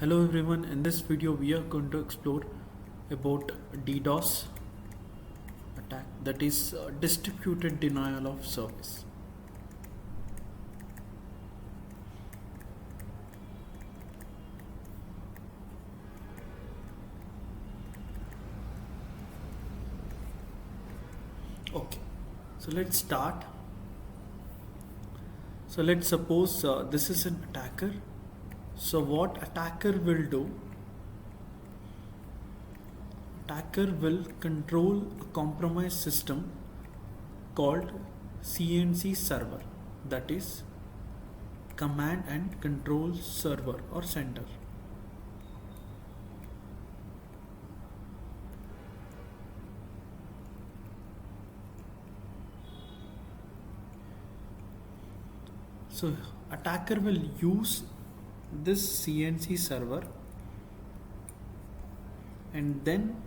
Hello everyone, in this video we are going to explore about DDoS attack, that is distributed denial of service. Okay, so let's start. So let's suppose this is an attacker. So what attacker will do? Attacker will control a compromised system called CNC server, that is command and control server or center. So attacker will use this CNC server and then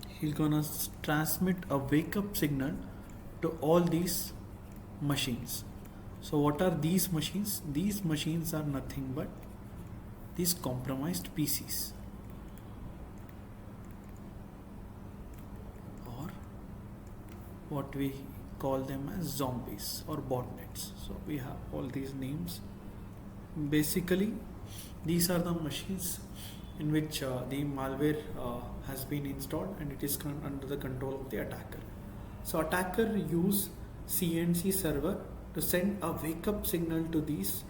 he's gonna transmit a wake up signal to all these machines. So what are these machines? These machines are nothing but these compromised PCs, or what we call them as zombies or botnets. So we have all these names. Basically these are the machines in which the malware has been installed and it is under the control of the attacker. So attacker use CNC server to send a wake up signal to these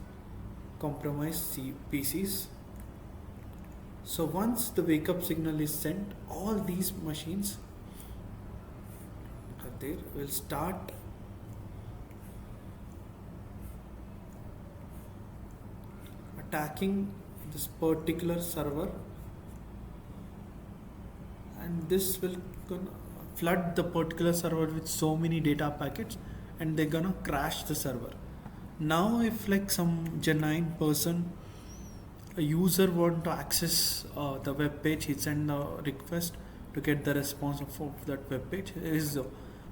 compromised PCs. So once the wake up signal is sent, all these machines there will start attacking this particular server, and this will gonna flood the particular server with so many data packets and they're gonna crash the server. Now if like some genuine person, a user want to access the web page, he send a request to get the response of that web page, his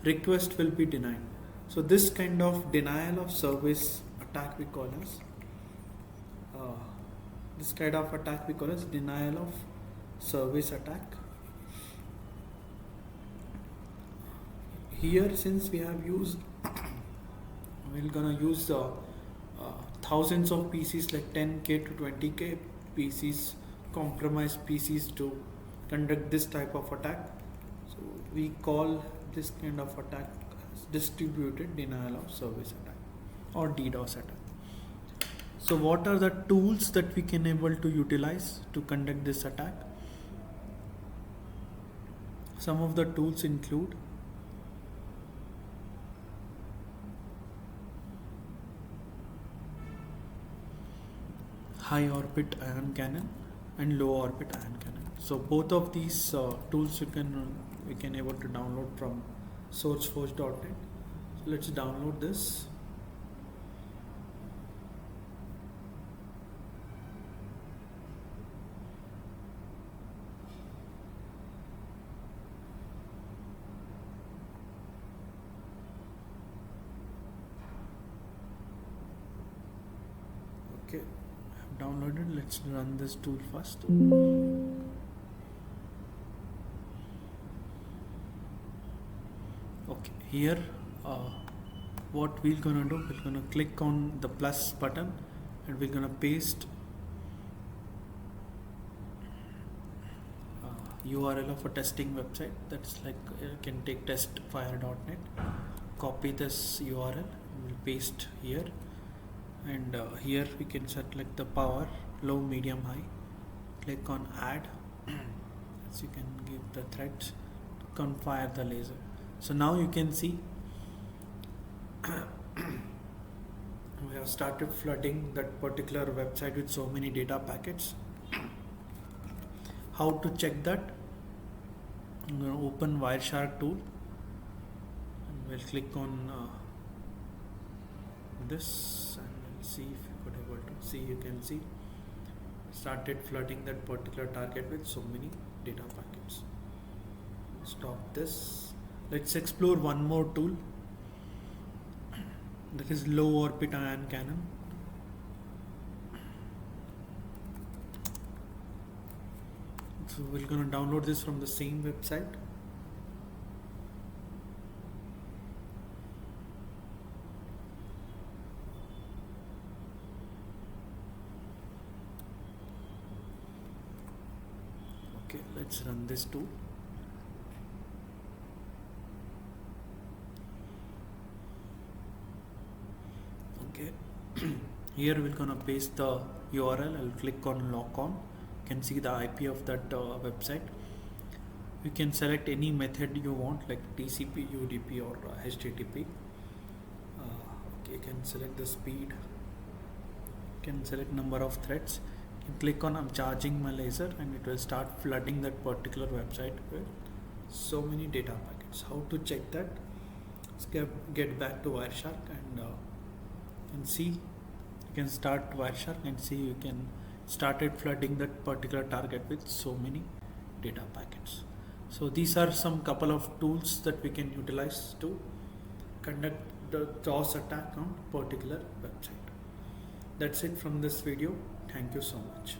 request will be denied. So this kind of denial of service attack we call as denial of service attack. Here since we have used we're gonna use thousands of PCs, like 10k to 20k PCs, compromised PCs, to conduct this type of attack. So we call this kind of attack as distributed denial of service attack or DDoS attack. So what are the tools that we can able to utilize to conduct this attack? Some of the tools include high orbit ion cannon and low orbit ion cannon. So both of these tools we can able to download from sourceforge.net. So let's download this. Okay, I've downloaded. Let's run this tool first. Okay, here what we're gonna do, we're gonna click on the plus button and we're gonna paste URL of a testing website. That's like you can take testfire.net, copy this URL and we'll paste here, and here we can set like the power low, medium, high. Click on add so you can give the threads to confire the laser. So now you can see we have started flooding that particular website with so many data packets. How to check that? I'm going to open Wireshark tool and we'll click on this and we'll see if you could able to see. You can see started flooding that particular target with so many data packets. Stop this. Let's explore one more tool, that is low orbit ion cannon. So we're gonna download this from the same website. Okay, let's run this too. Okay, here we're gonna paste the URL. I'll click on lock on. You can see the IP of that website. You can select any method you want, like TCP, UDP, or HTTP. Okay, you can select the speed. You can select number of threads. You can click on I'm charging my laser, and it will start flooding that particular website with so many data packets. How to check that? Let's get back to Wireshark and see. You can start Wireshark and see you can started flooding that particular target with so many data packets. So these are some couple of tools that we can utilize to conduct the DOS attack on particular website. That's it from this video. Thank you so much.